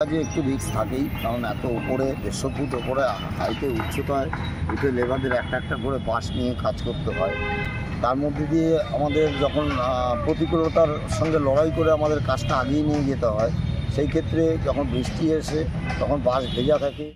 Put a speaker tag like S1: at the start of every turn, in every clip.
S1: কাজে একটু রিস্ক থাকেই, কারণ এত ওপরে 150 ফুট ওপরে হাইটে উচ্চতায় উঠে লেবারদের একটা করে বাঁশ নিয়ে কাজ করতে হয়। তার মধ্যে দিয়ে আমাদের যখন প্রতিকূলতার সঙ্গে লড়াই করে আমাদের কাজটা আগিয়ে নিয়ে যেতে হয়, সেই ক্ষেত্রে যখন বৃষ্টি এসে তখন বাঁশ ভেজা থাকে।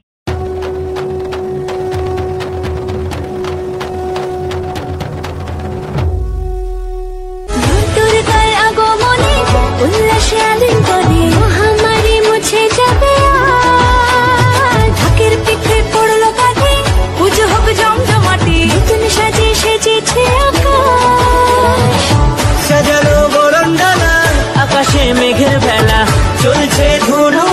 S2: আকাশে মেঘের বেলা চলছে ধুনু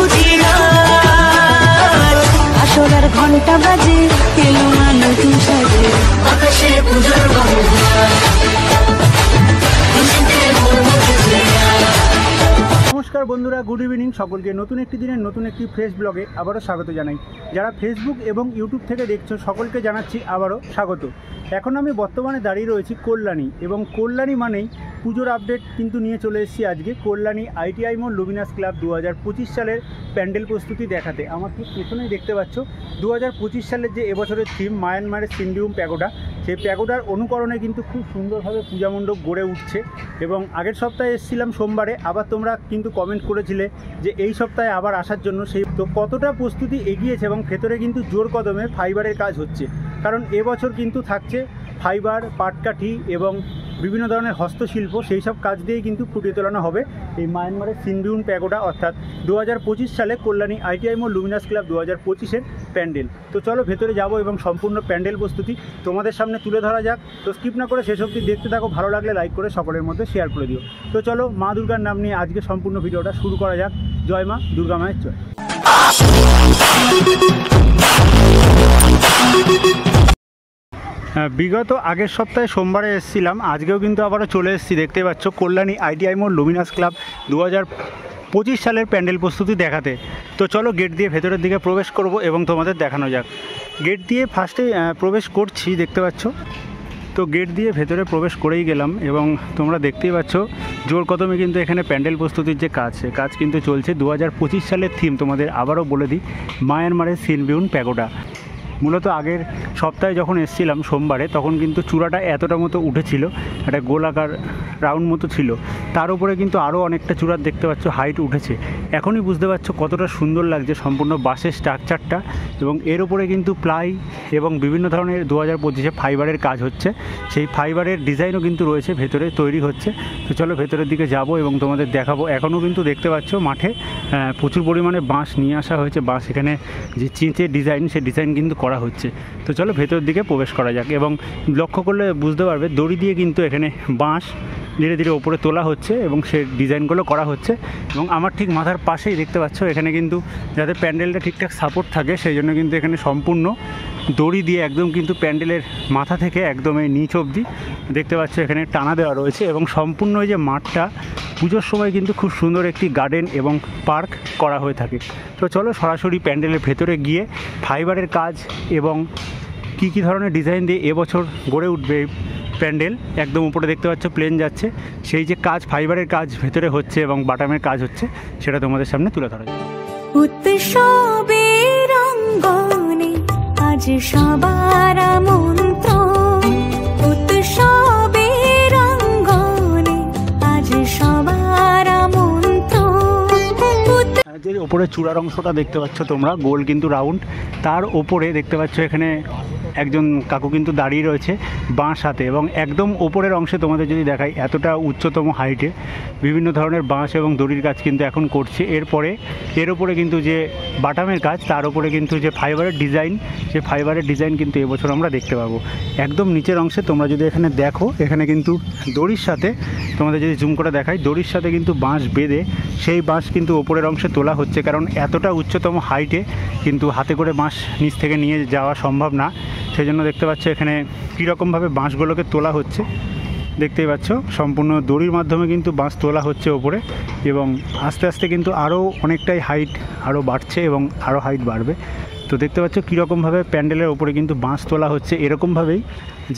S2: আসলার ঘন্টা বাজে এলো না নতুন সাজে আকাশে পুজোর
S3: নমস্কার বন্ধুরা, গুড ইভিনিং সকলকে। নতুন একটি দিনের নতুন একটি ফ্রেশ ব্লগে আবারও স্বাগত জানাই। যারা ফেসবুক এবং ইউটিউব থেকে দেখছো সকলকে জানাচ্ছি আবারও স্বাগত। এখন আমি বর্তমানে দাঁড়িয়ে রয়েছি কল্যাণী, এবং কল্যাণী মানেই পুজোর আপডেট কিন্তু নিয়ে চলে এসেছি আজকে কল্যাণী ITI মোড় লুমিনাস ক্লাব 2025 সালের প্যান্ডেল প্রস্তুতি দেখাতে। আমার ঠিক পেছনেই দেখতে পাচ্ছ 2025 সালের যে এবছরের থিম মায়ানমারের সিন্ডিউম প্যাগোডা, সেই প্যাগোডার অনুকরণে কিন্তু খুব সুন্দরভাবে পূজা মণ্ডপ গড়ে উঠছে। এবং আগের সপ্তাহে এসেছিলাম সোমবারে, আবার তোমরা কিন্তু কমেন্ট করেছিলে যে এই সপ্তাহে আবার আসার জন্য। সেই তো কতটা প্রস্তুতি এগিয়েছে, এবং ভেতরে কিন্তু জোর কদমে ফাইবারের কাজ হচ্ছে, কারণ এবছর কিন্তু থাকছে ফাইবার, পাটকাঠি এবং বিভিন্ন ধরনের হস্তশিল্প, সেই সব কাজ দিয়েই কিন্তু ফুটিয়ে তোলানো হবে এই মায়ানমারের সিন্ডিউম প্যাগোডা, অর্থাৎ 2025 সালে কল্যাণী ITI মোড় লুমিনাস ক্লাব 2025-এর প্যান্ডেল। তো চলো ভেতরে যাব এবং সম্পূর্ণ প্যান্ডেল প্রস্তুতি তোমাদের সামনে তুলে ধরা যাক। তো স্কিপ না করে শেষ অবধি দেখতে থাকো, ভালো লাগলে লাইক করে সকলের মধ্যে শেয়ার করে দিও। তো চলো মা দুর্গার নাম নিয়ে আজকে সম্পূর্ণ ভিডিওটা শুরু করা যাক। জয় মা দুর্গা মায়ের জয়। বিগত আগের সপ্তাহে সোমবারে এসেছিলাম, আজকেও কিন্তু আবারও চলে এসেছি। দেখতে পাচ্ছ কল্যাণী ITI মোড় লুমিনাস ক্লাব 2025 সালের প্যান্ডেল প্রস্তুতি দেখাতে। তো চলো গেট দিয়ে ভেতরের দিকে প্রবেশ করব এবং তোমাদের দেখানো যাক। গেট দিয়ে ফার্স্টে প্রবেশ করছি, দেখতে পাচ্ছ। তো গেট দিয়ে ভেতরে প্রবেশ করেই গেলাম, এবং তোমরা দেখতেই পাচ্ছ জোর কদমে কিন্তু এখানে প্যান্ডেল প্রস্তুতির যে কাজ, সে কাজ কিন্তু চলছে। 2025 সালের থিম তোমাদের আবারও বলে দিই, মায়ানমারের সিন্ডিউম প্যাগোডা। মূলত আগের সপ্তাহে যখন এসেছিলাম সোমবারে, তখন কিন্তু চূড়াটা এতটা মতো উঠেছিল, একটা গোলাকার রাউন্ড মতো ছিল। তার উপরে কিন্তু আরও অনেকটা চূড়ার দেখতে পাচ্ছ হাইট উঠেছে। এখনই বুঝতে পারছো কতটা সুন্দর লাগছে সম্পূর্ণ বাঁশের স্ট্রাকচারটা, এবং এর উপরে কিন্তু প্লাই এবং বিভিন্ন ধরনের 2025-এ ফাইবারের কাজ হচ্ছে। সেই ফাইবারের ডিজাইনও কিন্তু রয়েছে, ভেতরে তৈরি হচ্ছে। তো চলো ভেতরের দিকে যাব এবং তোমাদের দেখাবো। এখনও কিন্তু দেখতে পাচ্ছ মাঠে প্রচুর পরিমাণে বাঁশ নিয়ে আসা হয়েছে। বাঁশ এখানে যে চিঁচের ডিজাইন, সেই ডিজাইন কিন্তু করা হচ্ছে। তো চলো ভেতর দিকে প্রবেশ করা যাক, এবং লক্ষ্য করলে বুঝতে পারবে দড়ি দিয়ে কিন্তু এখানে বাঁশ ধীরে ধীরে ওপরে তোলা হচ্ছে এবং সেই ডিজাইনগুলো করা হচ্ছে। এবং আমার ঠিক মাথার পাশেই দেখতে পাচ্ছ এখানে কিন্তু যাতে প্যান্ডেলটা ঠিকঠাক সাপোর্ট থাকে, সেই জন্য কিন্তু এখানে সম্পূর্ণ দড়ি দিয়ে একদম কিন্তু প্যান্ডেলের মাথা থেকে একদম এই নিচ অবধি দেখতে পাচ্ছ এখানে টানা দেওয়া রয়েছে। এবং সম্পূর্ণ এই যে মাঠটা পুজোর সময় কিন্তু খুব সুন্দর একটি গার্ডেন এবং পার্ক করা হয়ে থাকে। তো চলো সরাসরি প্যান্ডেলের ভেতরে গিয়ে ফাইবারের কাজ এবং কী ধরনের ডিজাইন দিয়ে এবছর গড়ে উঠবে প্যান্ডেল, একদম উপরে দেখতে পাচ্ছ প্লেন যাচ্ছে, সেই যে কাজ ফাইবারের কাজ ভেতরে হচ্ছে এবং বাটামের কাজ হচ্ছে, সেটা তোমাদের সামনে তুলে ধরা যায়।
S2: উৎসবের অঙ্গনে আজ সবার আমন্ত্রণ, উৎসবের অঙ্গনে আজ সবার আমন্ত্রণ।
S3: যে ওপরে চূড়ার অংশটা দেখতে পাচ্ছ তোমরা, গোল কিন্তু রাউন্ড, তার ওপরে দেখতে পাচ্ছ এখানে একজন কাকু কিন্তু দাঁড়িয়ে রয়েছে বাঁশ হাতে, এবং একদম ওপরের অংশে তোমাদের যদি দেখাই, এতটা উচ্চতম হাইটে বিভিন্ন ধরনের বাঁশ এবং দড়ির কাজ কিন্তু এখন করছে। এর ওপরে কিন্তু যে বাটামের কাজ, তার উপরে কিন্তু যে ফাইবারের ডিজাইন, সেই ফাইবারের ডিজাইন কিন্তু এবছর আমরা দেখতে পাবো। একদম নিচের অংশে তোমরা যদি এখানে দেখো, এখানে কিন্তু দড়ির সাথে, তোমাদের যদি জুম করে দেখাই, দড়ির সাথে কিন্তু বাঁশ বেঁধে সেই বাঁশ কিন্তু ওপরের অংশে তোলা হচ্ছে, কারণ এতটা উচ্চতম হাইটে কিন্তু হাতে করে বাঁশ নিচ থেকে নিয়ে যাওয়া সম্ভব না। সেই জন্য দেখতে পাচ্ছ এখানে কীরকমভাবে বাঁশগুলোকে তোলা হচ্ছে, দেখতেই পাচ্ছ সম্পূর্ণ দড়ির মাধ্যমে কিন্তু বাঁশ তোলা হচ্ছে ওপরে, এবং আস্তে আস্তে কিন্তু আরও অনেকটাই হাইট আরও বাড়ছে এবং আরও হাইট বাড়বে। তো দেখতে পাচ্ছ কীরকমভাবে প্যান্ডেলের ওপরে কিন্তু বাঁশ তোলা হচ্ছে, এরকমভাবেই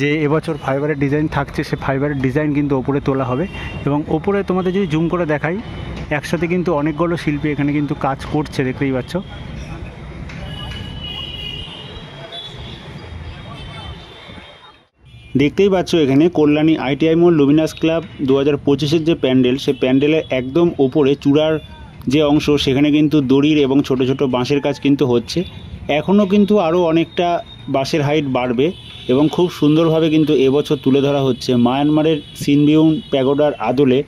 S3: যে এবছর ফাইবারের ডিজাইন থাকছে সে ফাইবারের ডিজাইন কিন্তু ওপরে তোলা হবে। এবং ওপরে তোমাদের যদি জুম করে দেখাই, একসাথে কিন্তু অনেকগুলো শিল্পী এখানে কিন্তু কাজ করছে, দেখতেই পাচ্ছ। দেখতেই পাচ্ছ এখানে কল্যাণী ITI মোড় লুমিনাস ক্লাব 2025-এর যে প্যান্ডেল, সে প্যান্ডেলের একদম ওপরে চূড়ার যে অংশ সেখানে কিন্তু দড়ির এবং ছোট ছোট বাঁশের কাজ কিন্তু হচ্ছে। এখনও কিন্তু আরও অনেকটা বাঁশের হাইট বাড়বে এবং খুব সুন্দরভাবে কিন্তু এবছর তুলে ধরা হচ্ছে মায়ানমারের সিনবিউন প্যাগোডার আদলে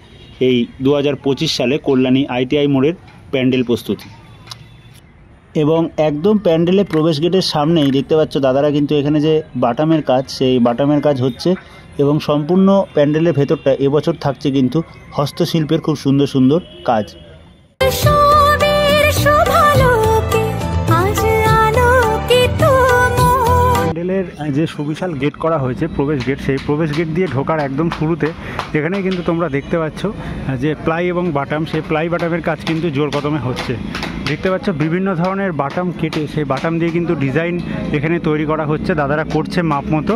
S3: এই 2025 সালে কল্যাণী ITI মোড়ের প্যান্ডেল প্রস্তুতি। এবং একদম প্যান্ডেলের প্রবেশ গেটের সামনেই দেখতে পাচ্ছ দাদারা কিন্তু এখানে যে বাটামের কাজ, সেই বাটামের কাজ হচ্ছে এবং সম্পূর্ণ প্যান্ডেলের ভেতরটা এবছর থাকছে কিন্তু হস্তশিল্পের খুব সুন্দর সুন্দর কাজ। প্যান্ডেলের যে সুবিশাল গেট করা হয়েছে প্রবেশ গেট, সেই প্রবেশ গেট দিয়ে ঢোকার একদম শুরুতে এখানেই কিন্তু তোমরা দেখতে পাচ্ছ যে প্লাই এবং বাটাম, সেই প্লাই বাটামের কাজ কিন্তু জোর কদমে হচ্ছে। দেখতে পাচ্ছ বিভিন্ন ধরনের বাটাম কেটে সেই বাটাম দিয়ে কিন্তু ডিজাইন এখানে তৈরি করা হচ্ছে, দাদারা করছে মাপ মতো।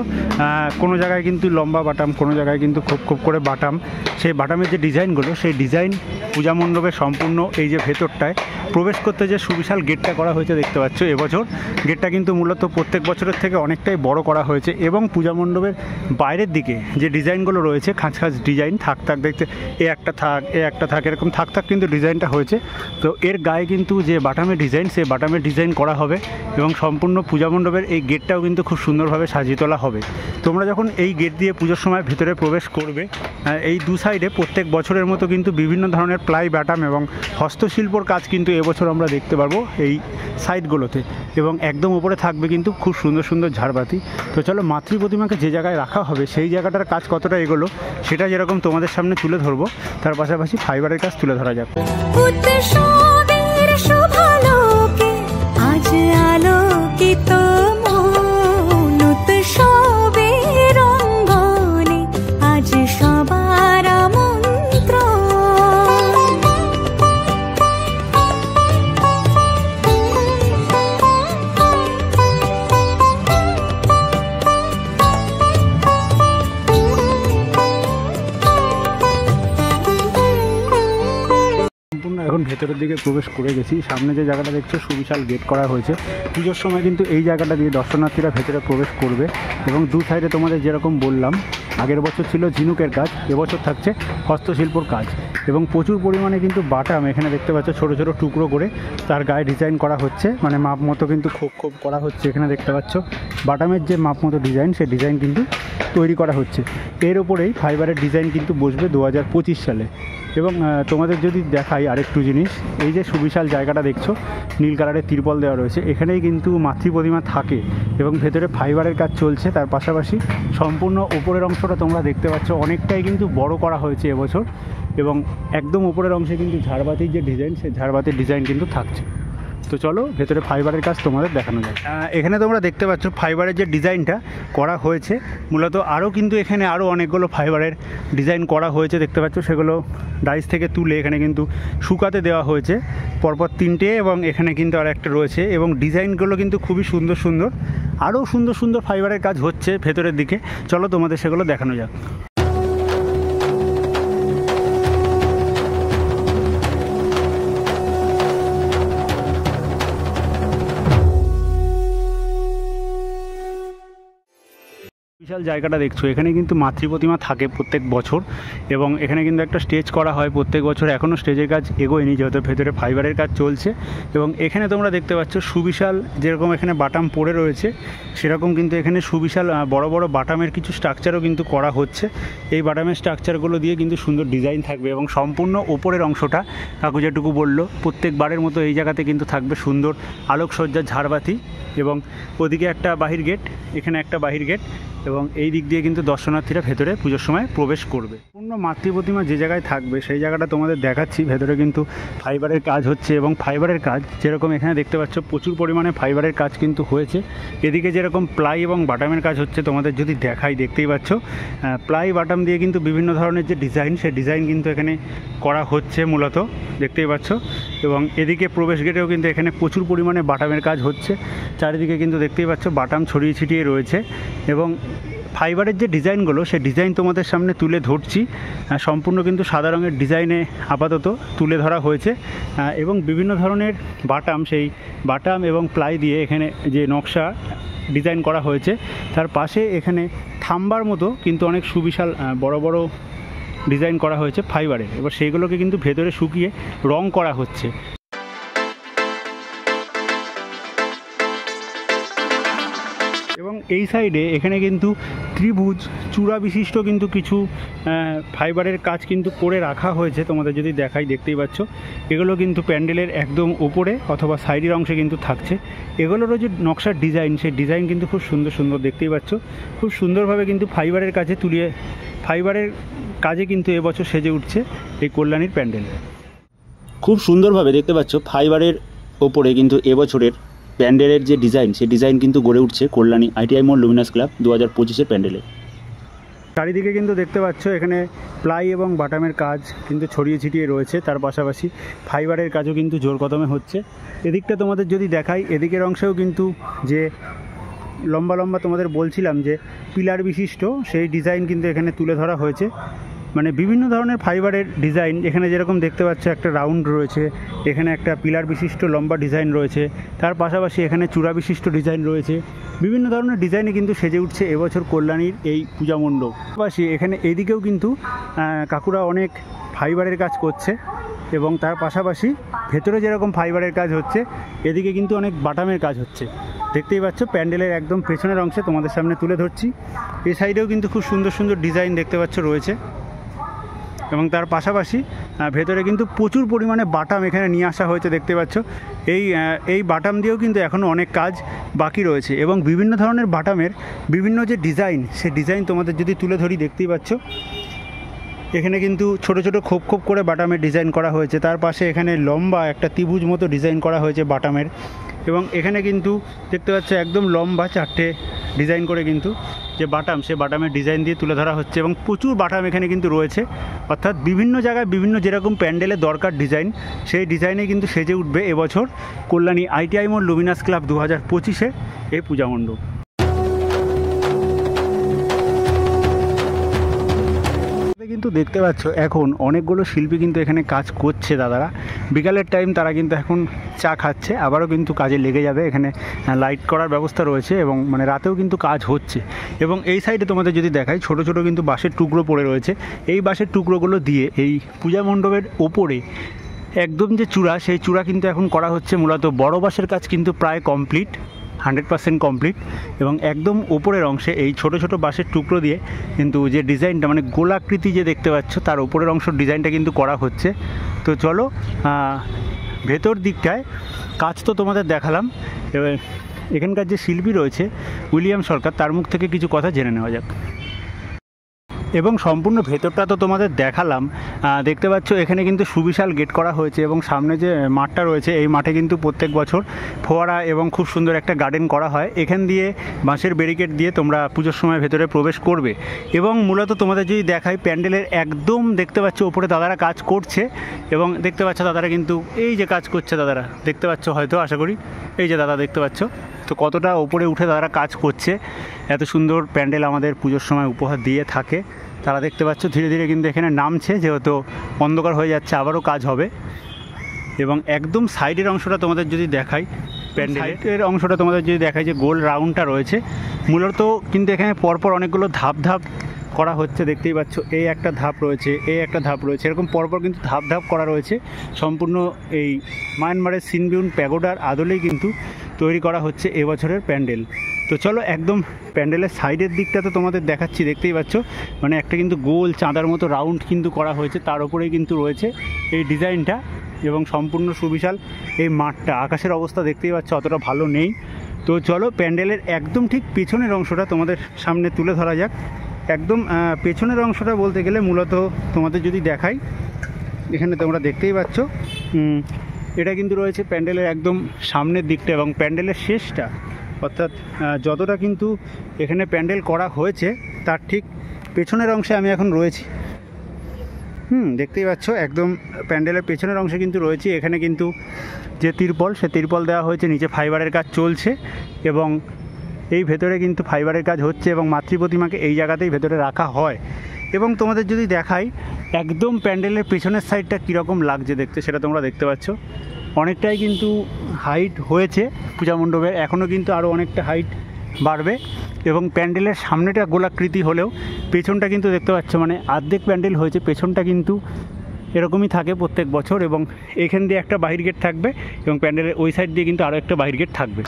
S3: কোনো জায়গায় কিন্তু লম্বা বাটাম, কোনো জায়গায় কিন্তু খুব খুব করে বাটাম। সেই বাটামের যে ডিজাইনগুলো, সেই ডিজাইন পূজা মণ্ডপের সম্পূর্ণ এই যে ভেতরটায় প্রবেশ করতে যে সুবিশাল গেটটা করা হয়েছে দেখতে পাচ্ছ, এবছর গেটটা কিন্তু মূলত প্রত্যেক বছরের থেকে অনেকটাই বড় করা হয়েছে। এবং পূজা মণ্ডপের বাইরের দিকে যে ডিজাইনগুলো রয়েছে খাঁজ খাঁজ ডিজাইন থাক থাক দেখতে, এ একটা থাক এরকম থাক থাক কিন্তু ডিজাইনটা হয়েছে। তো এর গায়ে কিন্তু যে বাটামের ডিজাইন, সেই বাটামের ডিজাইন করা হবে এবং সম্পূর্ণ পূজা মণ্ডপের এই গেটটাও কিন্তু খুব সুন্দরভাবে সাজিয়ে তোলা হবে। তোমরা যখন এই গেট দিয়ে পুজোর সময় ভেতরে প্রবেশ করবে, এই দু সাইডে প্রত্যেক বছরের মতো কিন্তু বিভিন্ন ধরনের প্লাই বাটাম এবং হস্তশিল্পর কাজ কিন্তু এবছর আমরা দেখতে পারবো এই সাইডগুলোতে। এবং একদম উপরে থাকবে কিন্তু খুব সুন্দর সুন্দর ঝাড়বাতি। তো চলো মাতৃ প্রতিমাকে যে জায়গায় রাখা হবে সেই জায়গাটার কাজ কতটা এগোলো সেটা যেরকম তোমাদের সামনে তুলে ধরবো, তার পাশাপাশি ফাইবারের কাজ তুলে ধরা যাক।
S2: আজ আলোকিত মন উৎসবে রঙ্গনে, আজ সবার আমন্ত্রণ।
S3: এখন ভেতরের দিকে প্রবেশ করে গেছি। সামনে যে জায়গাটা দেখছো সুবিশাল গেট করা হয়েছে, পুজোর সময় কিন্তু এই জায়গাটা দিয়ে দর্শনার্থীরা ভেতরে প্রবেশ করবে। এবং দু সাইডে তোমাদের যেরকম বললাম, আগের বছর ছিল ঝিনুকের কাজ, এবছর থাকছে হস্তশিল্পর কাজ। এবং প্রচুর পরিমাণে কিন্তু বাটাম এখানে দেখতে পাচ্ছ ছোটো ছোটো টুকরো করে তার গায়ে ডিজাইন করা হচ্ছে, মানে মাপ মতো কিন্তু খোপ খোপ করা হচ্ছে। এখানে দেখতে পাচ্ছ বাটামের যে মাপ মতো ডিজাইন, সেই ডিজাইন কিন্তু তৈরি করা হচ্ছে। এর ওপরেই ফাইবারের ডিজাইন কিন্তু বসবে 2025 সালে। এবং তোমাদের যদি দেখাই আরেকটু জিনিস, এই যে সুবিশাল জায়গাটা দেখছো নীল কালারের তিরপল দেওয়া রয়েছে, এখানেই কিন্তু মাতৃ প্রতিমা থাকে এবং ভেতরে ফাইবারের কাজ চলছে। তার পাশাপাশি সম্পূর্ণ ওপরের অংশটা তোমরা দেখতে পাচ্ছ অনেকটাই কিন্তু বড় করা হয়েছে এবছর। এবং একদম ওপরের অংশে কিন্তু ঝাড়বাতির যে ডিজাইন, সেই ঝাড়বাতির ডিজাইন কিন্তু থাকছে। তো চলো ভেতরে ফাইবারের কাজ তোমাদের দেখানো যায়। এখানে তোমরা দেখতে পাচ্ছ ফাইবারের যে ডিজাইনটা করা হয়েছে, মূলত আরও কিন্তু এখানে আরও অনেকগুলো ফাইবারের ডিজাইন করা হয়েছে দেখতে পাচ্ছ। সেগুলো ডাইস থেকে তুলে এখানে কিন্তু শুকাতে দেওয়া হয়েছে পরপর 3টে, এবং এখানে কিন্তু আর একটা রয়েছে। এবং ডিজাইনগুলো কিন্তু খুবই সুন্দর সুন্দর, আরও সুন্দর সুন্দর ফাইবারের কাজ হচ্ছে ভেতরের দিকে। চলো তোমাদের সেগুলো দেখানো যাক। বিশাল জায়গাটা দেখছো, এখানে কিন্তু মাতৃ প্রতিমা থাকে প্রত্যেক বছর। এবং এখানে কিন্তু একটা স্টেজ করা হয় প্রত্যেক বছর, এখনও স্টেজের কাজ এগোয়নি যেহেতু ভেতরে ফাইবারের কাজ চলছে। এবং এখানে তোমরা দেখতে পাচ্ছ সুবিশাল, যেরকম এখানে বাটাম পড়ে রয়েছে সেরকম কিন্তু এখানে সুবিশাল বড় বড় বাটামের কিছু স্ট্রাকচারও কিন্তু করা হচ্ছে। এই বাটামের স্ট্রাকচারগুলো দিয়ে কিন্তু সুন্দর ডিজাইন থাকবে। এবং সম্পূর্ণ ওপরের অংশটা কাকু যেটুকু বললো প্রত্যেকবারের মতো এই জায়গাতে কিন্তু থাকবে সুন্দর আলোকসজ্জার ঝাড়বাতি। এবং ওদিকে একটা বাহির গেট, এখানে একটা বাহির গেট, এবং এই দিক দিয়ে কিন্তু দর্শনার্থীরা ভেতরে পুজোর সময় প্রবেশ করবে। পূর্ণ মাতৃ প্রতিমা যে জায়গায় থাকবে সেই জায়গাটা তোমাদের দেখাচ্ছি। ভেতরে কিন্তু ফাইবারের কাজ হচ্ছে, এবং ফাইবারের কাজ যেরকম এখানে দেখতে পাচ্ছ প্রচুর পরিমাণে ফাইবারের কাজ কিন্তু হয়েছে। এদিকে যেরকম প্লাই এবং বাটামের কাজ হচ্ছে তোমাদের যদি দেখাই, দেখতেই পাচ্ছ প্লাই বাটাম দিয়ে কিন্তু বিভিন্ন ধরনের যে ডিজাইন, সেই ডিজাইন কিন্তু এখানে করা হচ্ছে মূলত, দেখতেই পাচ্ছ। এবং এদিকে প্রবেশ গেটেও কিন্তু এখানে প্রচুর পরিমাণে বাটামের কাজ হচ্ছে। চারিদিকে কিন্তু দেখতেই পাচ্ছ বাটাম ছড়িয়ে ছিটিয়ে রয়েছে, এবং ফাইবারের যে ডিজাইনগুলো সেই ডিজাইন তোমাদের সামনে তুলে ধরছি। সম্পূর্ণ কিন্তু সাদা রঙের ডিজাইনে আপাতত তুলে ধরা হয়েছে, এবং বিভিন্ন ধরনের বাটাম, সেই বাটাম এবং প্লাই দিয়ে এখানে যে নকশা ডিজাইন করা হয়েছে, তার পাশে এখানে থাম্বার মতো কিন্তু অনেক সুবিশাল বড় বড় ডিজাইন করা হয়েছে ফাইবারের। এবার সেইগুলোকে কিন্তু ভেতরে শুকিয়ে রং করা হচ্ছে। এবং এই সাইডে এখানে কিন্তু ত্রিভুজ চূড়া বিশিষ্ট কিন্তু কিছু ফাইবারের কাজ কিন্তু করে রাখা হয়েছে। তোমাদের যদি দেখাই, দেখতেই পাচ্ছ এগুলো কিন্তু প্যান্ডেলের একদম উপরে অথবা সাইডের অংশে কিন্তু থাকছে। এগুলোরও যে নকশার ডিজাইন, সেই ডিজাইন কিন্তু খুব সুন্দর সুন্দর, দেখতেই পাচ্ছ খুব সুন্দরভাবে কিন্তু ফাইবারের কাজে তুলিয়ে, ফাইবারের কাজে কিন্তু এবছর সেজে উঠছে এই কল্যাণীর প্যান্ডেল। খুব সুন্দরভাবে দেখতে পাচ্ছ ফাইবারের ওপরে কিন্তু এবছরের প্যান্ডেলের যে ডিজাইন, সেই ডিজাইন কিন্তু গড়ে উঠছে কল্যাণী ITI মোড় লুমিনাস ক্লাব 2025-এর প্যান্ডেলে। চারিদিকে কিন্তু দেখতে পাচ্ছ এখানে প্লাই এবং বাটামের কাজ কিন্তু ছড়িয়ে ছিটিয়ে রয়েছে, তার পাশাপাশি ফাইবারের কাজও কিন্তু জোর কদমে হচ্ছে। এদিকটা তোমাদের যদি দেখাই, এদিকের অংশেও কিন্তু যে লম্বা লম্বা তোমাদের বলছিলাম যে পিলার বিশিষ্ট, সেই ডিজাইন কিন্তু এখানে তুলে ধরা হয়েছে। মানে বিভিন্ন ধরনের ফাইবারের ডিজাইন এখানে যেরকম দেখতে পাচ্ছ, একটা রাউন্ড রয়েছে, এখানে একটা পিলার বিশিষ্ট লম্বা ডিজাইন রয়েছে, তার পাশাপাশি এখানে চূড়া বিশিষ্ট ডিজাইন রয়েছে। বিভিন্ন ধরনের ডিজাইনে কিন্তু সেজে উঠছে এবছর কল্যাণীর এই পূজা মণ্ডপ। পাশাপাশি এখানে এইদিকেও কিন্তু কাকুরা অনেক ফাইবারের কাজ করছে, এবং তার পাশাপাশি ভেতরে যেরকম ফাইবারের কাজ হচ্ছে, এদিকে কিন্তু অনেক বাটামের কাজ হচ্ছে। দেখতেই পাচ্ছ প্যান্ডেলের একদম পেছনের অংশে তোমাদের সামনে তুলে ধরছি। এই সাইডেও কিন্তু খুব সুন্দর সুন্দর ডিজাইন দেখতে পাচ্ছ রয়েছে, এবং তার পাশাপাশি ভেতরে কিন্তু প্রচুর পরিমাণে বাটাম এখানে নিয়ে আসা হয়েছে, দেখতে পাচ্ছ। এই বাটাম দিয়েও কিন্তু এখনও অনেক কাজ বাকি রয়েছে, এবং বিভিন্ন ধরনের বাটামের বিভিন্ন যে ডিজাইন, সেই ডিজাইন তোমাদের যদি তুলে ধরি, দেখতেই পাচ্ছ এখানে কিন্তু ছোট ছোট খোপ খোপ করে বাটামের ডিজাইন করা হয়েছে। তার পাশে এখানে লম্বা একটা ত্রিভুজ মতো ডিজাইন করা হয়েছে বাটামের, এবং এখানে কিন্তু দেখতে পাচ্ছ একদম লম্বা চারটে ডিজাইন করে কিন্তু যে বাটাম, সে বাটামের ডিজাইন দিয়ে তুলে ধরা হচ্ছে, এবং প্রচুর বাটাম এখানে কিন্তু রয়েছে। অর্থাৎ বিভিন্ন জায়গায় বিভিন্ন যেরকম প্যান্ডেলের দরকার ডিজাইন, সেই ডিজাইনে কিন্তু সেজে উঠবে এবছর কল্যাণী ITI মোড় লুমিনাস ক্লাব 2025-এর এই পূজা মণ্ডপ। কিন্তু দেখতে পাচ্ছ এখন অনেকগুলো শিল্পী কিন্তু এখানে কাজ করছে দাদারা। বিকালের টাইম তারা কিন্তু এখন চা খাচ্ছে, আবারও কিন্তু কাজে লেগে যাবে। এখানে লাইট করার ব্যবস্থা রয়েছে, এবং মানে রাতেও কিন্তু কাজ হচ্ছে। এবং এই সাইডে তোমাদের যদি দেখাই, ছোট ছোট কিন্তু বাঁশের টুকরো পড়ে রয়েছে। এই বাঁশের টুকরোগুলো দিয়ে এই পূজা মণ্ডপের ওপরে একদম যে চূড়া, সেই চূড়া কিন্তু এখন করা হচ্ছে। মূলত বড় বাঁশের কাজ কিন্তু প্রায় কমপ্লিট, 100% কমপ্লিট, এবং একদম ওপরের অংশে এই ছোট ছোট বাঁশের টুকরো দিয়ে কিন্তু যে ডিজাইনটা, মানে গোলাকৃতি যে দেখতে পাচ্ছ, তার ওপরের অংশের ডিজাইনটা কিন্তু করা হচ্ছে। তো চলো ভেতর দিকটায় কাজ তো তোমাদের দেখালাম, এবার এখানকার যে শিল্পী রয়েছে উইলিয়াম সরকার, তার মুখ থেকে কিছু কথা জেনে নেওয়া যাক। এবং সম্পূর্ণ ভেতরটা তো তোমাদের দেখালাম। দেখতে পাচ্ছ এখানে কিন্তু সুবিশাল গেট করা হয়েছে, এবং সামনে যে মাঠটা রয়েছে, এই মাঠে কিন্তু প্রত্যেক বছর ফোয়ারা এবং খুব সুন্দর একটা গার্ডেন করা হয়। এখান দিয়ে বাঁশের ব্যারিকেড দিয়ে তোমরা পুজোর সময় ভেতরে প্রবেশ করবে। এবং মূলত তোমাদের যদি দেখাই, প্যান্ডেলের একদম দেখতে পাচ্ছ ওপরে দাদারা কাজ করছে, এবং দেখতে পাচ্ছ দাদারা কিন্তু এই যে কাজ করছে, দাদারা দেখতে পাচ্ছ হয়তো, আশা করি এই যে দাদা দেখতে পাচ্ছ, তো কতটা ওপরে উঠে দাদারা কাজ করছে। এত সুন্দর প্যান্ডেল আমাদের পুজোর সময় উপহার দিয়ে থাকে তারা, দেখতে পাচ্ছ ধীরে ধীরে কিন্তু এখানে নামছে, যেহেতু অন্ধকার হয়ে যাচ্ছে, আবারও কাজ হবে। এবং একদম সাইডের অংশটা তোমাদের যদি দেখাই, প্যান্ডেলের অংশটা তোমাদের যদি দেখাই, যে গোল রাউন্ডটা রয়েছে, মূলত কিন্তু এখানে পরপর অনেকগুলো ধাপ ধাপ করা হচ্ছে। দেখতেই পাচ্ছ এই একটা ধাপ রয়েছে, এই একটা ধাপ রয়েছে, এরকম পরপর কিন্তু ধাপ ধাপ করা রয়েছে। সম্পূর্ণ এই মায়ানমারের সিনবিউন প্যাগোডার আদলেই কিন্তু তৈরি করা হচ্ছে এবছরের প্যান্ডেল। তো চলো একদম প্যান্ডেলের সাইডের দিকটা তো তোমাদের দেখাচ্ছি, দেখতেই পাচ্ছ মানে একটা কিন্তু গোল চাঁদার মতো রাউন্ড কিন্তু করা হয়েছে, তার উপরেই কিন্তু রয়েছে এই ডিজাইনটা। এবং সম্পূর্ণ সুবিশাল এই মাঠটা, আকাশের অবস্থা দেখতেই পাচ্ছ অতটা ভালো নেই, তো চলো প্যান্ডেলের একদম ঠিক পেছনের অংশটা তোমাদের সামনে তুলে ধরা যাক। একদম পেছনের অংশটা বলতে গেলে মূলত তোমাদের যদি দেখাই, এখানে তোমরা দেখতেই পাচ্ছ এটা কিন্তু রয়েছে প্যান্ডেলের একদম সামনের দিকটা এবং প্যান্ডেলের শেষটা, অর্থাৎ যতটা কিন্তু এখানে প্যান্ডেল করা হয়েছে তার ঠিক পেছনের অংশে আমি এখন রয়েছি। দেখতেই পাচ্ছ একদম প্যান্ডেলের পেছনের অংশে কিন্তু রয়েছি। এখানে কিন্তু যে তিরপল, সে তিরপল দেওয়া হয়েছে, নিচে ফাইবারের কাজ চলছে এবং এই ভেতরে কিন্তু ফাইবারের কাজ হচ্ছে এবং মাতৃ প্রতিমাকে এই জায়গাতেই ভেতরে রাখা হয়। এবং তোমাদের যদি দেখাই একদম প্যান্ডেলের পেছনের সাইডটা কীরকম লাগছে দেখতে, সেটা তোমরা দেখতে পাচ্ছ। অনেকটাই কিন্তু হাইট হয়েছে পূজা মণ্ডপের, এখনও কিন্তু আরও অনেকটা হাইট বাড়বে। এবং প্যান্ডেলের সামনেটা গোলাকৃতি হলেও পেছনটা কিন্তু দেখতে পাচ্ছ মানে অর্ধেক প্যান্ডেল হয়েছে, পেছনটা কিন্তু এরকমই থাকে প্রত্যেক বছর। এবং এখান দিয়ে একটা বাহির গেট থাকবে এবং প্যান্ডেলের ওই সাইড দিয়ে কিন্তু আরও একটা বাহির গেট থাকবে।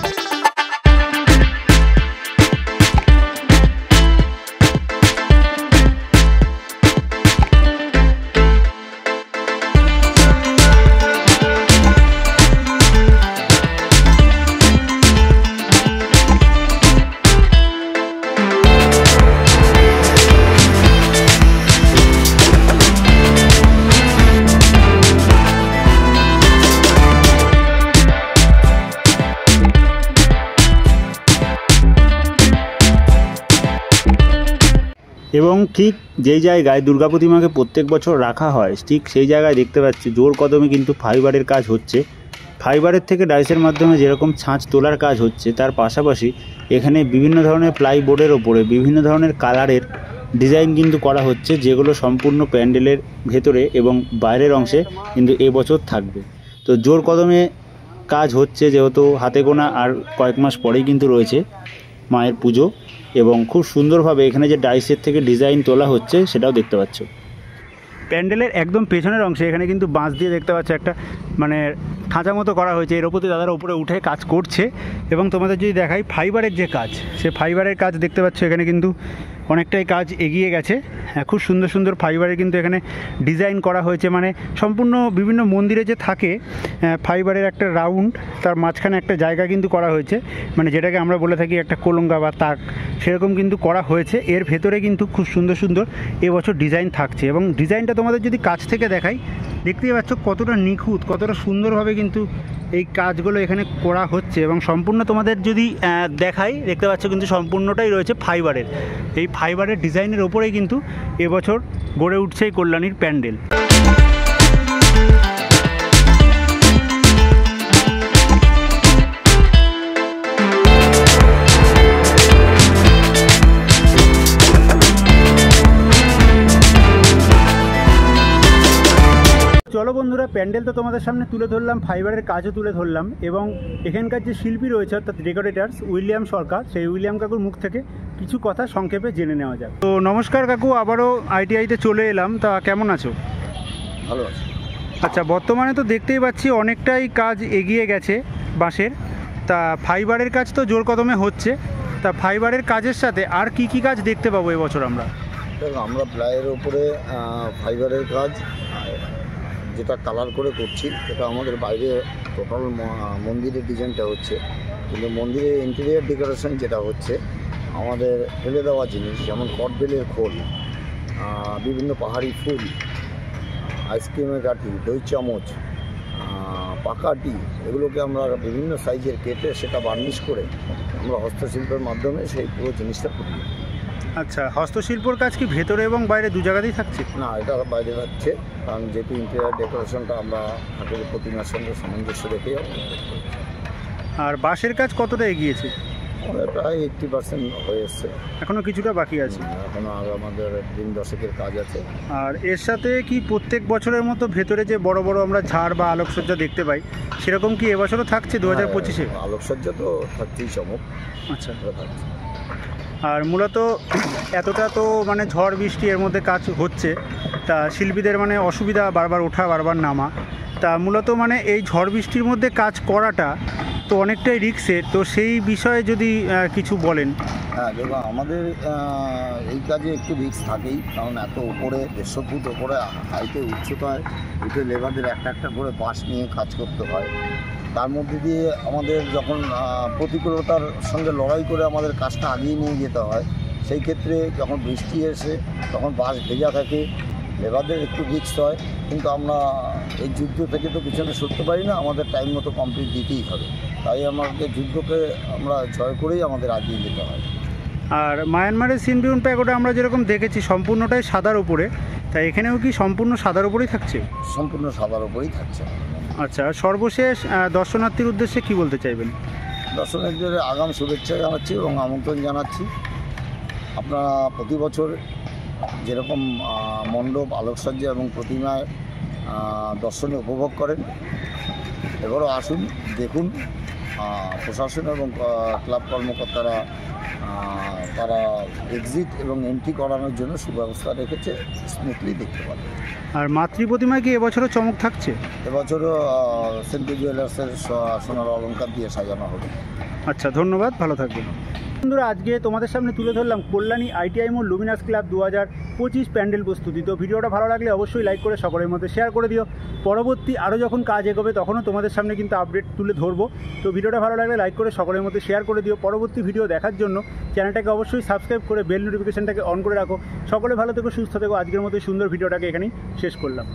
S3: এবং ঠিক যেই জায়গায় দুর্গা প্রতিমাকে প্রত্যেক বছর রাখা হয় ঠিক সেই জায়গায় দেখতে পাচ্ছি জোর কদমে কিন্তু ফাইবারের কাজ হচ্ছে। ফাইবারের থেকে ডাইসের মাধ্যমে যেরকম ছাঁচ তোলার কাজ হচ্ছে, তার পাশাপাশি এখানে বিভিন্ন ধরনের প্লাইবোর্ডের ওপরে বিভিন্ন ধরনের কালারের ডিজাইন কিন্তু করা হচ্ছে, যেগুলো সম্পূর্ণ প্যান্ডেলের ভেতরে এবং বাইরের অংশে কিন্তু এবছর থাকবে। তো জোর কদমে কাজ হচ্ছে, যেহেতু হাতে গোনা আর কয়েক মাস পরেই কিন্তু রয়েছে মায়ের পুজো এবং খুব সুন্দরভাবে এখানে যে ডাইসের থেকে ডিজাইন তোলা হচ্ছে সেটাও দেখতে পাচ্ছ। প্যান্ডেলের একদম পেছনের অংশে এখানে কিন্তু বাঁশ দিয়ে দেখতে পাচ্ছ একটা মানে খাঁচা মতো করা হয়েছে, এর ওপর দিয়ে দাদারা উপরে উঠে কাজ করছে। এবং তোমাদের যদি দেখাই ফাইবারের যে কাজ, সে ফাইবারের কাজ দেখতে পাচ্ছ এখানে কিন্তু অনেকটাই কাজ এগিয়ে গেছে। খুব সুন্দর সুন্দর ফাইবারের কিন্তু এখানে ডিজাইন করা হয়েছে, মানে সম্পূর্ণ বিভিন্ন মন্দিরে যে থাকে ফাইবারের একটা রাউন্ড, তার মাঝখানে একটা জায়গা কিন্তু করা হয়েছে, মানে যেটাকে আমরা বলে থাকি একটা কোলঙ্গা বা তাক, সেরকম কিন্তু করা হয়েছে। এর ভেতরে কিন্তু খুব সুন্দর সুন্দর এবছর ডিজাইন থাকছে এবং ডিজাইনটা তোমাদের যদি কাছ থেকে দেখাই দেখতেই পাচ্ছ কতটা নিখুঁত, কতটা সুন্দরভাবে কিন্তু এই কাজগুলো এখানে করা হচ্ছে। এবং সম্পূর্ণ তোমাদের যদি দেখাই দেখতে পাচ্ছ কিন্তু সম্পূর্ণটাই রয়েছে ফাইবারের। এই ফাইবারের ডিজাইনের ওপরেই কিন্তু এবছর গড়ে উঠছে এই কল্যাণীর প্যান্ডেল। চলো বন্ধুরা, প্যান্ডেল তো তোমাদের সামনে তুলে ধরলাম, ফাইবারের কাজও তুলে ধরলাম এবং এখানকার যে শিল্পী রয়েছে অর্থাৎ ডেকোরেটার্স উইলিয়াম সরকার, সেই উইলিয়াম কাকুর মুখ থেকে কিছু কথা সংক্ষেপে জেনে নেওয়া যাক। তো নমস্কার কাকু, আবারও আইটিআইতে চলে এলাম, তা কেমন আছো?
S1: ভালো আছে।
S3: আচ্ছা, বর্তমানে তো দেখতেই পাচ্ছি অনেকটাই কাজ এগিয়ে গেছে বাঁশের, তা ফাইবারের কাজ তো জোর কদমে হচ্ছে, তা ফাইবারের কাজের সাথে আর কি কি কাজ দেখতে পাবো এবছর আমরা?
S1: আমরা প্লাইয়ের ওপরে ফাইবারের কাজ যেটা কালার করে করছি, এটা আমাদের বাইরে টোটাল মন্দিরের ডিজাইনটা হচ্ছে, কিন্তু মন্দিরের ইন্টেরিয়ার ডেকোরেশন যেটা হচ্ছে আমাদের ফেলে দেওয়া জিনিস, যেমন কটবেলের খোল, বিভিন্ন পাহাড়ি ফুল, আইসক্রিমের কাঠি, দই চামচ, পাকাটি, এগুলোকে আমরা বিভিন্ন সাইজের কেটে সেটা বার্নিশ করে আমরা হস্তশিল্পের মাধ্যমে সেই পুরো জিনিসটা করি।
S3: আচ্ছা, হস্তশিল্পর কাজ কি ভেতরে এবং বাইরে দু জায়গাতেই থাকছে?
S1: না, এটা বাইরে থাকছে, কারণ যেহেতু ইন্টেরিয়ার ডেকোরেশনটা আমরা ঠাকুরের প্রতিমার সঙ্গে সামঞ্জস্য রেখে
S3: আর বাঁশের কাজ কতটা এগিয়েছে?
S1: প্রায় 80% হয়ে এসছে,
S3: এখনও কিছুটা বাকি আছে,
S1: এখনও আরও আমাদের 3 দশকের কাজ আছে।
S3: আর এর সাথে কি প্রত্যেক বছরের মতো ভেতরে যে বড় বড় আমরা ঝাড় বা আলোকসজ্জা দেখতে পাই, সেরকম কি এবছরও থাকছে 2025-এ?
S1: আলোকসজ্জা তো থাকছেই, চমক।
S3: আচ্ছা,
S1: থাকছে।
S3: আর মূলত এতটা তো মানে ঝড় বৃষ্টি এর মধ্যে কাজ হচ্ছে, তা শিল্পীদের মানে অসুবিধা বারবার ওঠা বারবার নামা, তা মূলত মানে এই ঝড় বৃষ্টির মধ্যে কাজ করাটা তো অনেকটাই রিস্কের, তো সেই বিষয়ে যদি কিছু বলেন।
S1: হ্যাঁ, দেখুন আমাদের এই কাজে একটু রিস্ক থাকেই, কারণ এত উপরে 150 ফুট ওপরে হাইটে উচ্চতায় উঠে লেবারদের একটা একটা করে বাঁশ নিয়ে কাজ করতে হয়। তার মধ্যে দিয়ে আমাদের যখন প্রতিকূলতার সঙ্গে লড়াই করে আমাদের কাজটা আগিয়ে নিয়ে যেতে হয়, সেই ক্ষেত্রে যখন বৃষ্টি এসে তখন বাস ভেজা থাকে, লেবারদের একটু রিস্ক হয়, কিন্তু আমরা এই যুদ্ধ থেকে তো পিছনে সরতে পারি না, আমাদের টাইম মতো কমপ্লিট দিতেই হবে। তাই আমাদের যুদ্ধকে আমরা জয় করেই আমাদের আগিয়ে যেতে হয়।
S3: আর মায়ানমারের সিনবিউন প্যাগোডা আমরা যেরকম দেখেছি সম্পূর্ণটাই সাদার উপরে, তাই এখানেও কি সম্পূর্ণ সাদার উপরেই থাকছে?
S1: সম্পূর্ণ সাদার উপরেই থাকছে।
S3: আচ্ছা, আর সর্বশেষ দর্শনার্থীর উদ্দেশ্যে কি বলতে চাইবেন?
S1: দর্শনার্থীদের আগাম শুভেচ্ছা জানাচ্ছি এবং আমন্ত্রণ জানাচ্ছি। আপনারা প্রতি বছর যেরকম মণ্ডপ, আলোকসজ্জা এবং প্রতিমায় দর্শনে উপভোগ করেন, এবারও আসুন, দেখুন। প্রশাসন এবং ক্লাব কর্মকর্তারা তারা এক্সিট এবং এন্ট্রি করানোর জন্য সুব্যবস্থা রেখেছে, স্মুথলি দেখতে পাবেন।
S3: আর মাতৃ প্রতিমায় কি এবছরও চমক থাকছে?
S1: এবছরও সেন্ট্রি জুয়েলার্সের সোনার অলংকার দিয়ে সাজানো হবে।
S3: আচ্ছা, ধন্যবাদ, ভালো থাকবেন। বন্ধুরা, আজকে তোমাদের সামনে তুলে ধরলাম কল্যাণী ITI মোড় লুমিনাস ক্লাব 2025 প্যান্ডেল প্রস্তুতি। তো ভিডিওটা ভালো লাগলে অবশ্যই লাইক করে সকলের মধ্যে শেয়ার করে দিও। পরবর্তী আরও যখন কাজ এগোবে তখনও তোমাদের সামনে কিন্তু আপডেট তুলে ধরবো। তো ভিডিওটা ভালো লাগলে লাইক করে সকলের মধ্যে শেয়ার করে দিও। পরবর্তী ভিডিও দেখার জন্য চ্যানেলটাকে অবশ্যই সাবস্ক্রাইব করে বেল নোটিফিকেশনটাকে অন করে রাখো। সকলে ভালো থেকো, সুস্থ থেকো। আজকের মতো সুন্দর ভিডিওটাকে এখানেই শেষ করলাম।